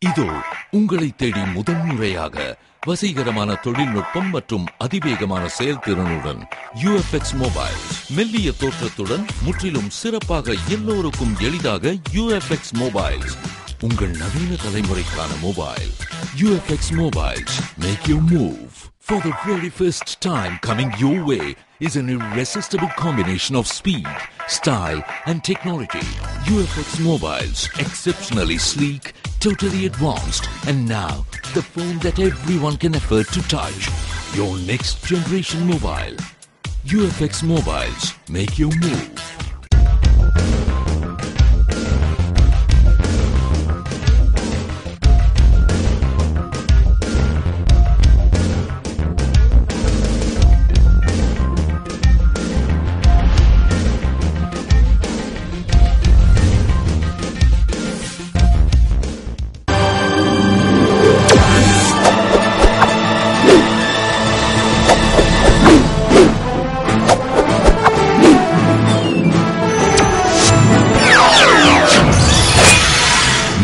இதோ உங்களை தேடி முதன்முறையாக வசீகரமான தொழில்நுட்பம் மற்றும் அதிவேகமான செயல்திறனுடன் UFX மொபைல். மெல்லிய தோற்றத்துடன் முற்றிலும் சிறப்பாக எல்லோருக்கும் எளிதாக UFX மொபைல். உங்கள் நவீன தலைமுறைக்கான mobile. UFX Mobiles. Make your move. For the very first time coming your way is an irresistible combination of speed, style and technology. UFX Mobiles. Exceptionally sleek, totally advanced, and now the phone that everyone can afford to touch. Your next generation mobile. UFX Mobiles. Make your move.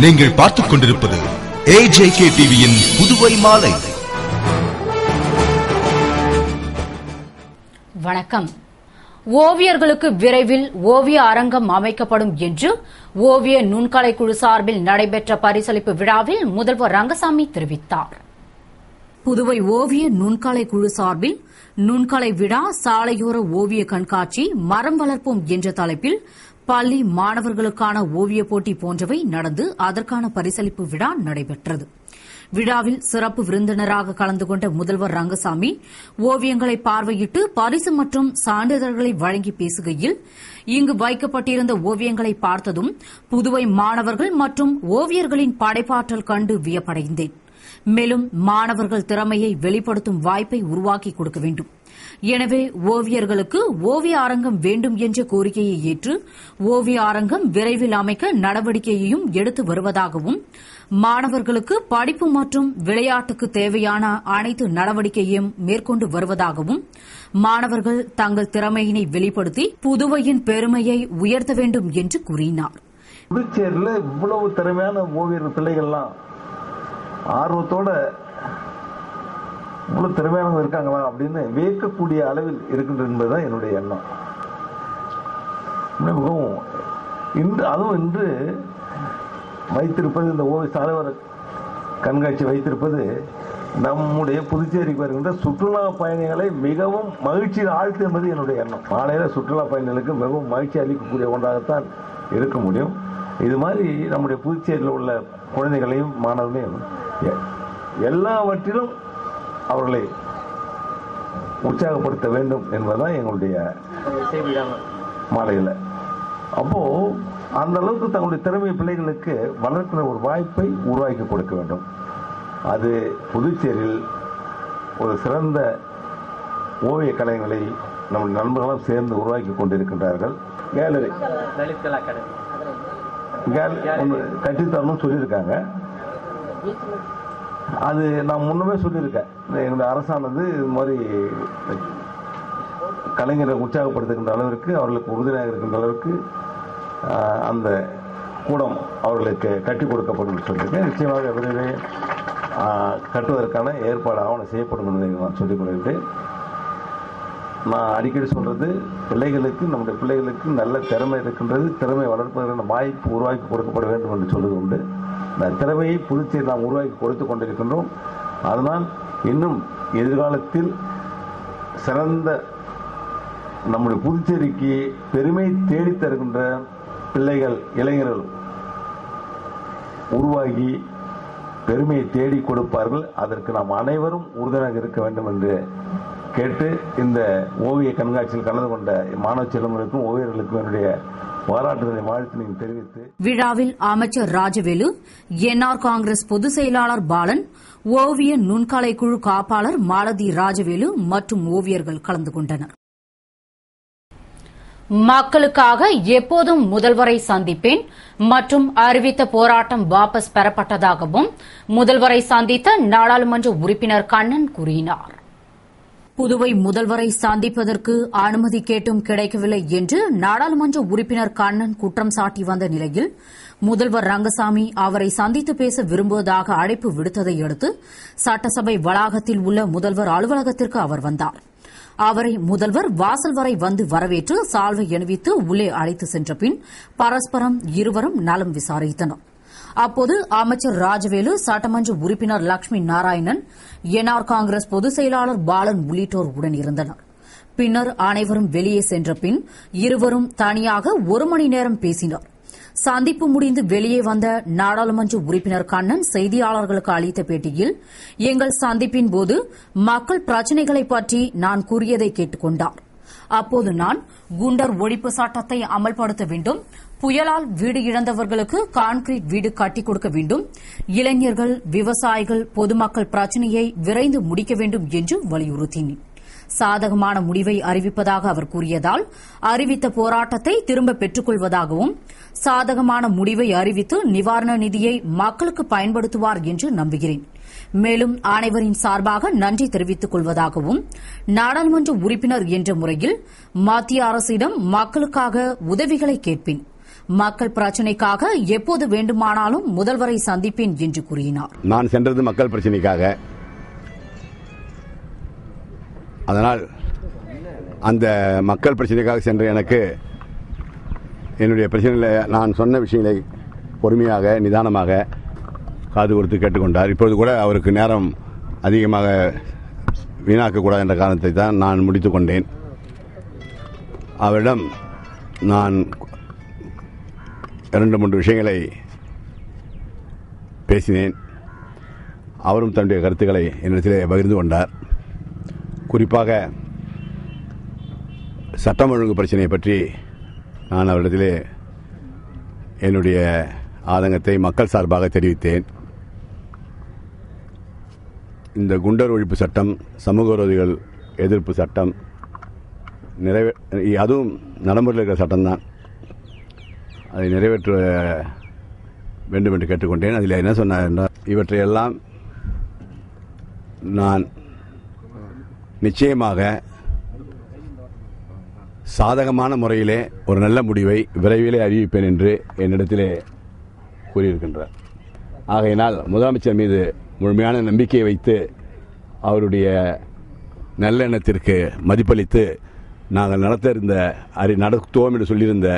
நீங்கள் பார்த்துக் கொண்டிருப்பது AJK டிவியின் புதுவை மாலை. வணக்கம். ஓவியர்களுக்கு விரைவில் ஓவிய அரங்கம் அமைக்கப்படும் என்று ஓவிய நுண்கலை குழு சார்பில் நடைபெற்ற பரிசளிப்பு விழாவில் முதல்வர் ரங்கசாமி தெரிவித்தார். புதுவை ஓவிய நுண்கலை குழு சார்பில் நுண்கலை விழா, சாலையோர ஓவிய கண்காட்சி, மரம் வளர்ப்போம் என்ற தலைப்பில் பள்ளி மாணவர்களுக்கான ஓவிய போட்டி போன்றவை நடந்து அதற்கான பரிசளிப்பு விழா நடைபெற்றது. விழாவில் சிறப்பு விருந்தினராக கலந்து கொண்ட முதல்வர் ரங்கசாமி ஓவியங்களை பார்வையிட்டு பரிசு மற்றும் சான்றிதழ்களை வழங்கி பேசுகையில், இங்கு வைக்கப்பட்டிருந்த ஓவியங்களை பார்த்ததும் புதுவை மாணவர்கள் மற்றும் ஓவியர்களின் படைப்பாற்றல் கண்டு வியப்படைந்தேன். மேலும் மாணவர்கள் திறமையை வெளிப்படுத்தும் வாய்ப்பை உருவாக்கி கொடுக்க வேண்டும். எனவே ஓவியர்களுக்கு ஓவிய அரங்கம் வேண்டும் என்ற கோரிக்கையை ஏற்று ஓவிய அரங்கம் விரைவில் அமைக்க நடவடிக்கையையும் எடுத்து வருவதாகவும், மாணவர்களுக்கு படிப்பு மற்றும் விளையாட்டுக்கு தேவையான அனைத்து நடவடிக்கையையும் மேற்கொண்டு வருவதாகவும், மாணவர்கள் தங்கள் திறமையினை வெளிப்படுத்தி புதுவையின் பெருமையை உயர்த்த வேண்டும் என்று கூறினார். புதுச்சேரியில் இவ்வளவு திறமையான ஓவியர் பிள்ளைகள்லாம் ஆர்வத்தோட இவ்வளவு திறமையானவங்க இருக்காங்களா அப்படின்னு வியக்கக்கூடிய அளவில் இருக்கின்றது என்பதுதான் என்னுடைய எண்ணம். மிகவும் இன்று வைத்திருப்பது, இந்த ஓவிய சாலையோர கண்காட்சி வைத்திருப்பது நம்முடைய புதுச்சேரிக்கு வருகின்ற சுற்றுலா பயணிகளை மிகவும் மகிழ்ச்சியில் ஆழ்த்து என்பது என்னுடைய எண்ணம். மாலையில சுற்றுலா பயணிகளுக்கு மிகவும் மகிழ்ச்சி அளிக்கக்கூடிய ஒன்றாகத்தான் இருக்க முடியும். இது மாதிரி நம்முடைய புதுச்சேரியில் உள்ள குழந்தைகளையும் மாணவர்களையும் எல்லாவற்றிலும் அவர்களை உற்சாகப்படுத்த வேண்டும் என்பதுதான் எங்களுடைய மாலையில். அப்போ அந்த அளவுக்கு தங்களுடைய திறமை பிள்ளைகளுக்கு வளர்க்கிற ஒரு வாய்ப்பை உருவாக்கி கொடுக்க வேண்டும். அது புதுச்சேரியில் ஒரு சிறந்த ஓவிய கலைஞர்களை நம்முடைய நண்பர்களும் சேர்ந்து உருவாக்கி கொண்டிருக்கின்றார்கள். கேலரி கட்டித்தரணும்னு சொல்லியிருக்காங்க. அது நான் முன்னமே சொல்லியிருக்கேன். எங்களுடைய அரசானது இது மாதிரி கலைஞரை உற்சாகப்படுத்துகின்ற அளவிற்கு, அவர்களுக்கு உறுதுணையாக இருக்கின்ற அளவிற்கு அந்த கூடம் அவர்களுக்கு கட்டி கொடுக்கப்படும் சொல்லியிருக்கேன். நிச்சயமாக விரைவே கட்டுவதற்கான ஏற்பாடு ஆவணம் செய்யப்படும் என்பதை நான் சொல்லிக் கொள்கிறேன். நான் அடிக்கடி சொல்றது, பிள்ளைகளுக்கு, நம்முடைய பிள்ளைகளுக்கு நல்ல திறமை இருக்கின்றது, திறமை வளர்ப்பதற்கான வாய்ப்பு உருவாக்கி கொடுக்கப்பட வேண்டும் என்று சொல்வது உண்டு. இந்த திறமையை புதுச்சேரி நாம் உருவாக்கி கொடுத்துக் கொண்டிருக்கின்றோம். அதனால் இன்னும் எதிர்காலத்தில் சிறந்த நம்முடைய புதுச்சேரிக்கு பெருமை தேடித் தருகின்ற பிள்ளைகள், இளைஞர்கள் உருவாகி பெருமையை தேடி கொடுப்பார்கள். அதற்கு நாம் அனைவரும் உறுதுணையாக இருக்க வேண்டும் என்று கேட்டு, இந்த ஓவிய கண்காட்சியில் கலந்து கொண்ட மாணவ செல்வங்களுக்கும் ஓவியர்களுக்கும் என்னுடைய பாராட்டுதலை வாழ்த்தினையும் தெரிவித்து, விழாவில் அமைச்சர் ராஜவேலு, NR காங்கிரஸ் பொதுச் செயலாளர் பாலன், ஓவிய நுண்கலை குழு காப்பாளர் மாலதி ராஜவேலு மற்றும் ஓவியர்கள் கலந்து கொண்டனர். மக்களுக்காக எப்போதும் முதல்வரை சந்திப்பேன் மற்றும் அறிவித்த போராட்டம் வாபஸ் பெறப்பட்டதாகவும் முதல்வரை சந்தித்த நாடாளுமன்ற உறுப்பினர் கண்ணன் கூறினார். புதுவை முதல்வரை சந்திப்பதற்கு அனுமதி கேட்டும் கிடைக்கவில்லை என்று நாடாளுமன்ற உறுப்பினர் கண்ணன் குற்றம் சாட்டி வந்த நிலையில் முதல்வர் ரங்கசாமி அவரை சந்தித்து பேச விரும்புவதாக அழைப்பு விடுத்ததை அடுத்து சட்டசபை வளாகத்தில் உள்ள முதல்வர் அலுவலகத்திற்கு அவர் வந்தார். அவரை முதல்வர் வாசல் வரை வந்து வரவேற்று சால்வை அணிவித்து உள்ளே அழைத்து சென்ற பின் பரஸ்பரம் இருவரும் நலம் விசாரித்தனர். அப்போது அமைச்சர் ராஜவேலு, சட்டமன்ற உறுப்பினர் லட்சுமி நாராயணன், என்ஆர் காங்கிரஸ் பொதுச் செயலாளர் பாலன் உள்ளிட்டோர் உடன் இருந்தனர். பின்னர் அனைவரும் வெளியே சென்ற பின் இருவரும் தனியாக 1 மணி நேரம் பேசினர். சந்திப்பு முடிந்து வெளியே வந்த நாடாளுமன்ற உறுப்பினர் கண்ணன் செய்தியாளர்களுக்கு அளித்த பேட்டியில், எங்கள் சந்திப்பின் போது மக்கள் பிரச்சினைகளை பற்றி நான் கூறியதை கேட்டுக் கொண்டார். அப்போது நான் குண்டர் ஒழிப்பு சட்டத்தை அமல்படுத்த வேண்டும், புயலால் வீடு இழந்தவர்களுக்கு கான்கிரீட் வீடு கட்டிக் கொடுக்க வேண்டும், இளைஞர்கள், விவசாயிகள், பொதுமக்கள் பிரச்சினையை விரைந்து முடிக்க வேண்டும் என்று வலியுறுத்தினேன். சாதகமான முடிவை அறிவிப்பதாக அவர் கூறியதால் அறிவித்த போராட்டத்தை திரும்ப பெற்றுக் கொள்வதாகவும், சாதகமான முடிவை அறிவித்து நிவாரண நிதியை மக்களுக்கு பயன்படுத்துவார் என்று நம்புகிறேன். மேலும் அனைவரின் சார்பாக நன்றி தெரிவித்துக் கொள்வதாகவும், நாடாளுமன்ற உறுப்பினர் என்ற முறையில் மத்திய அரசிடம் மக்களுக்காக உதவிகளை கேட்பேன், மக்கள் பிரச்சினைக்காக எப்போது வேண்டுமானாலும் முதல்வரை சந்திப்பேன் என்று கூறினார். நான் சென்றது மக்கள் பிரச்சினைக்காக. அதனால் அந்த மக்கள் பிரச்சனைக்காக சென்ற எனக்கு என்னுடைய பிரச்சனைகளை, நான் சொன்ன விஷயங்களை பொறுமையாக நிதானமாக காது கொடுத்து கேட்டுக்கொண்டார். இப்பொழுது கூட அவருக்கு நேரம் அதிகமாக வீணாக்கக்கூடாது என்ற காரணத்தை தான் நான் முடித்துக் கொண்டேன். அவரிடம் நான் 2-3 விஷயங்களை பேசினேன். அவரும் தன்னுடைய கருத்துக்களை என்னிடத்திலே பகிர்ந்து கொண்டார். குறிப்பாக சட்டம் ஒழுங்கு பிரச்சனையை பற்றி நான் அவரிடத்திலே என்னுடைய ஆதங்கத்தை மக்கள் சார்பாக தெரிவித்தேன். இந்த குண்டர் ஒழிப்பு சட்டம், சமூக விரோதிகள் எதிர்ப்பு சட்டம் அதுவும் நடைமுறையில் இருக்கிற சட்டம்தான், அதை நிறைவேற்ற வேண்டும் என்று கேட்டுக்கொண்டேன். அதில் என்ன சொன்னார் என்றால், இவற்றையெல்லாம் நான் நிச்சயமாக சாதகமான முறையிலே ஒரு நல்ல முடிவை விரைவிலே அறிவிப்பேன் என்று என்னிடத்திலே கூறியிருக்கின்றார். ஆகையினால் முதலமைச்சர் மீது முழுமையான நம்பிக்கையை வைத்து அவருடைய நல்லெண்ணத்திற்கு மதிப்பளித்து நாங்கள் நடத்துவோம் என்று சொல்லியிருந்த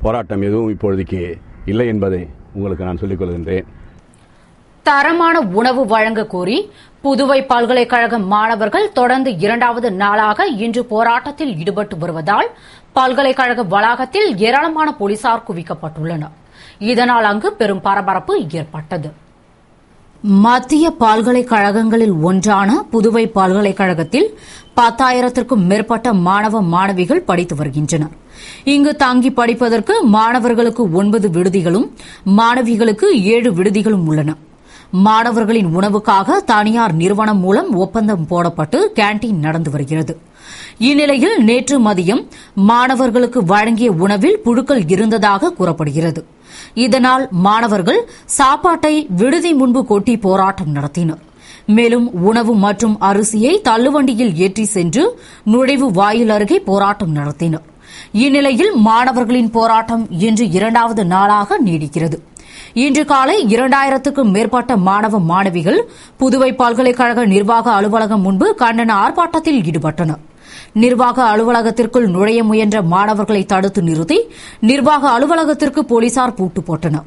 போராட்டம் எதுவும் இப்பொழுதைக்கு இல்லை என்பதை உங்களுக்கு நான் சொல்லிக் கொள்கின்றேன். தரமான உணவு வழங்க கோரி புதுவை பல்கலைக்கழக மாணவர்கள் தொடர்ந்து 2வது நாளாக இன்று போராட்டத்தில் ஈடுபட்டு வருவதால் பல்கலைக்கழக வளாகத்தில் ஏராளமான போலீசார் குவிக்கப்பட்டுள்ளனர். இதனால் அங்கு பெரும் பரபரப்பு ஏற்பட்டது. மத்திய பல்கலைக்கழகங்களில் ஒன்றான புதுவை பல்கலைக்கழகத்தில் 10,000க்கும் மேற்பட்ட மாணவ மாணவிகள் படித்து வருகின்றனர். இங்கு தங்கி படிப்பதற்கு மாணவர்களுக்கு 9 விடுதிகளும் மாணவிகளுக்கு 7 விடுதிகளும் உள்ளன. மாணவர்களின் உணவுக்காக தனியார் நிறுவனம் மூலம் ஒப்பந்தம் போடப்பட்டு கேண்டீன் நடந்து வருகிறது. இந்நிலையில் நேற்று மதியம் மாணவர்களுக்கு வழங்கிய உணவில் புழுக்கள் இருந்ததாக கூறப்படுகிறது. இதனால் மாணவர்கள் சாப்பாட்டை விடுதி முன்பு கொட்டி போராட்டம் நடத்தினர். மேலும் உணவு மற்றும் அரிசியை தள்ளுவண்டியில் ஏற்றி சென்று நுழைவு வாயில் அருகே போராட்டம் நடத்தினர். இந்நிலையில் மாணவர்களின் போராட்டம் இன்று 2வது நாளாக நீடிக்கிறது. இன்று காலை 2000க்கும் மேற்பட்ட மாணவ மாணவிகள் புதுவை பல்கலைக்கழக நிர்வாக அலுவலகம் முன்பு கண்டன ஆர்ப்பாட்டத்தில் ஈடுபட்டனர். நிர்வாக அலுவலகத்திற்குள் நுழைய முயன்ற மாணவர்களை தடுத்து நிறுத்தி நிர்வாக அலுவலகத்திற்கு போலீசார் பூட்டு போட்டனர்.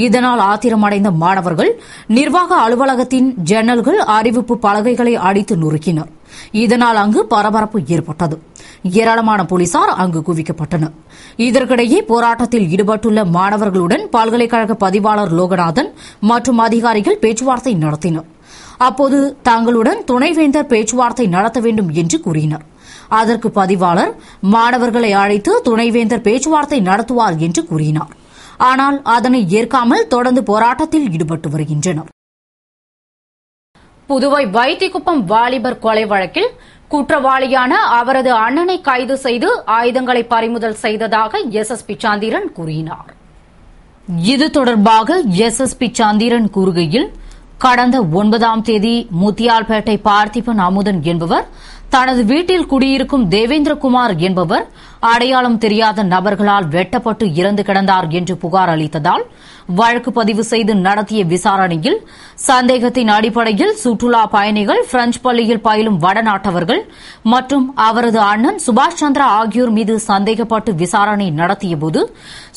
இதனால் ஆத்திரமடைந்த மாணவர்கள் நிர்வாக அலுவலகத்தின் ஜன்னல்கள், அறிவிப்பு பலகைகளை அடித்து நொறுக்கினர். இதனால் அங்கு பரபரப்பு ஏற்பட்டது. ஏராளமான போலீசார் அங்கு குவிக்கப்பட்டனர். இதற்கிடையே போராட்டத்தில் ஈடுபட்டுள்ள மாணவர்களுடன் பல்கலைக்கழக பதிவாளர் லோகநாதன் மற்றும் அதிகாரிகள் பேச்சுவார்த்தை நடத்தினர். அப்போது தங்களுடன் துணைவேந்தர் பேச்சுவார்த்தை நடத்த வேண்டும் என்று கூறினர். அதற்கு பதிவாளர் மாணவர்களை அழைத்து துணைவேந்தர் பேச்சுவார்த்தை நடத்துவார் என்று கூறினார். ஆனால் அதனை ஏற்காமல் தொடர்ந்து போராட்டத்தில் ஈடுபட்டு வருகின்றனர். புதுவை வைத்திக்குப்பம் வாலிபர் கொலை வழக்கில் குற்றவாளியான அவரது அண்ணனை கைது செய்து ஆயுதங்களை பறிமுதல் செய்ததாக எஸ்எஸ்பி சந்திரன் கூறினார். இது தொடர்பாக எஸ்எஸ்பி சந்திரன் கூறுகையில், கடந்த 9ஆம் தேதி முத்தியால்பேட்டை பார்த்திபன் அமுதன் என்பவர் தனது வீட்டில் குடியிருக்கும் தேவேந்திரகுமார் என்பவர் அடையாளம் தெரியாத நபர்களால் வெட்டப்பட்டு இறந்து கிடந்தார் என்று புகார் அளித்ததால் வழக்கு பதிவு செய்து நடத்திய விசாரணையில் சந்தேகத்தின் அடிப்படையில் சுற்றுலா பயணிகள் பிரெஞ்சு பள்ளியில் பயிலும் வடநாட்டவர்கள் மற்றும் அவரது அண்ணன் சுபாஷ் சந்திரா ஆகியோர் மீது சந்தேகப்பட்டு விசாரணை நடத்தியபோது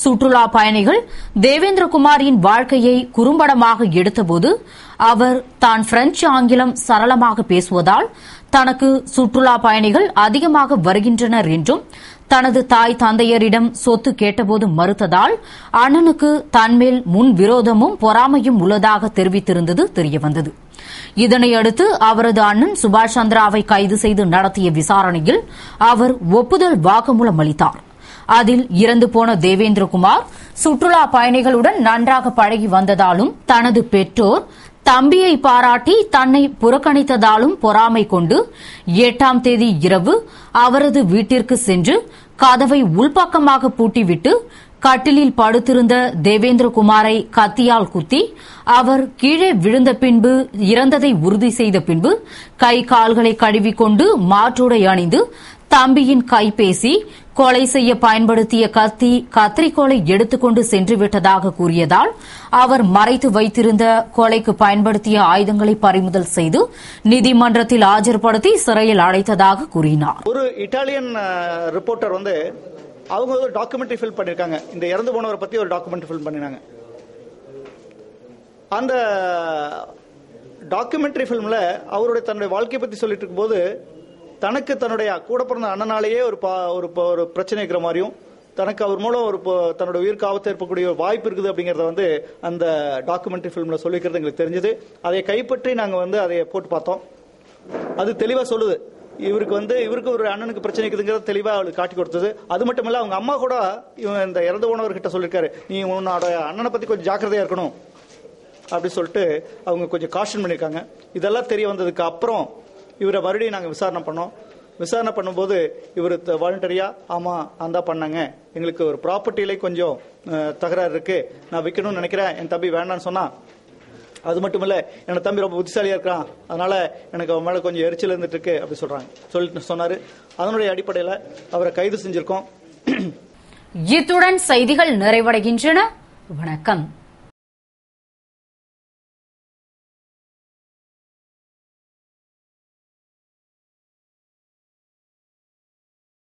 சுற்றுலா பயணிகள் தேவேந்திரகுமாரின் வாழ்க்கையை குறும்படமாக எடுத்தபோது அவர் தான் பிரெஞ்சு ஆங்கிலம் சரளமாக பேசுவதால் தனக்கு சுற்றுலா பயணிகள் அதிகமாக வருகின்றனர் என்றும் தனது தாய் தந்தையரிடம் சொத்து கேட்டபோது மறுத்ததால் அண்ணனுக்கு தன்மேல் முன் விரோதமும் பொறாமையும் உள்ளதாக தெரிவித்திருந்தது தெரியவந்தது. இதனையடுத்து அவரது அண்ணன் சுபாஷ் சந்திராவை கைது செய்து நடத்திய விசாரணையில் அவர் ஒப்புதல் வாக்குமூலம் அளித்தார். அதில் இறந்து போன தேவேந்திரகுமார் சுற்றுலா பயணிகளுடன் நன்றாக பழகி வந்ததாலும் தனது பெற்றோர் தம்பியை பாராட்டி தன்னை புறக்கணித்ததாலும் பொறாமை கொண்டு 8ஆம் தேதி இரவு அவரது வீட்டிற்கு சென்று கதவை உள்பக்கமாக பூட்டிவிட்டு கட்டிலில் படுத்திருந்த தேவேந்திரகுமாரை கத்தியால் குத்தி அவர் கீழே விழுந்த பின்பு இறந்ததை உறுதி செய்த பின்பு கை கால்களை கழுவிக்கொண்டு மாற்றுடை அணிந்து தம்பியின் கைபேசி, கொலை செய்ய பயன்படுத்திய கத்தி, கத்திரிக்கோலை எடுத்துக்கொண்டு சென்றுவிட்டதாக கூறியதால் அவர் மறைத்து வைத்திருந்த கொலைக்கு பயன்படுத்திய ஆயுதங்களை பறிமுதல் செய்து நீதிமன்றத்தில் ஆஜர்படுத்தி சிறையில் அடைத்ததாக கூறினார். ஒரு இட்டாலியன் ரிப்போர்ட்டர் அவங்க ஒரு டாக்குமெண்ட்ரி ஃபில்ம் பண்ணிருக்காங்க. இந்த இறந்து போனவரை பத்தி ஒரு டாக்குமெண்ட்ரி ஃபில்ம் பண்ணினாங்க. அந்த டாக்குமெண்ட்ரி ஃபில்ம்ல அவருடைய தன்னுடைய வாழ்க்கையை பத்தி சொல்லிட்டு இருக்கும்போது தனக்கு தன்னுடைய கூட பிறந்த அண்ணனாலேயே ஒரு பிரச்சனை இருக்கிற மாதிரியும் தனக்கு அவர் மூலம் தன்னுடைய உயிருக்கு ஆபத்து ஏற்படக்கூடிய வாய்ப்பு இருக்குது அப்படிங்கறத அந்த டாக்குமெண்ட்ரி ஃபில்ம்ல சொல்லிக்கிறது எங்களுக்கு தெரிஞ்சது. அதை கைப்பற்றி நாங்க அதை போட்டு பார்த்தோம். அது தெளிவா சொல்லுது. இவருக்கு ஒரு அண்ணனுக்கு பிரச்சனை இருக்குதுங்கிறத தெளிவா அவளுக்கு காட்டி கொடுத்தது. அது மட்டும் இல்ல அவங்க அம்மா கூட இந்த இறந்து போனவர்கிட்ட சொல்லிருக்காரு, நீ உன்னோட அண்ணனை பத்தி கொஞ்சம் ஜாக்கிரதையா இருக்கணும் அப்படி சொல்லிட்டு அவங்க கொஞ்சம் காஷன் பண்ணிருக்காங்க. இதெல்லாம் தெரிய வந்ததுக்கு அப்புறம் இவரை மறுபடியும் நாங்கள் விசாரணை பண்ணோம். விசாரணை பண்ணும்போது இவர் வாலண்டரியா ஆமா நான் தான் பண்ணாங்க, எங்களுக்கு ஒரு ப்ராப்பர்ட்டியில கொஞ்சம் தகராறு இருக்கு, நான் விற்கணும்னு நினைக்கிறேன், என் தம்பி வேண்டான்னு சொன்னா, அது மட்டும் இல்ல என் தம்பி ரொம்ப புத்திசாலியா இருக்கான், அதனால எனக்கு அவன் மேல கொஞ்சம் எரிச்சல் இருந்துட்டு இருக்கு அப்படி சொன்னாரு. அதனுடைய அடிப்படையில் அவரை கைது செஞ்சிருக்கோம். இத்துடன் செய்திகள் நிறைவடைகின்றன. வணக்கம்.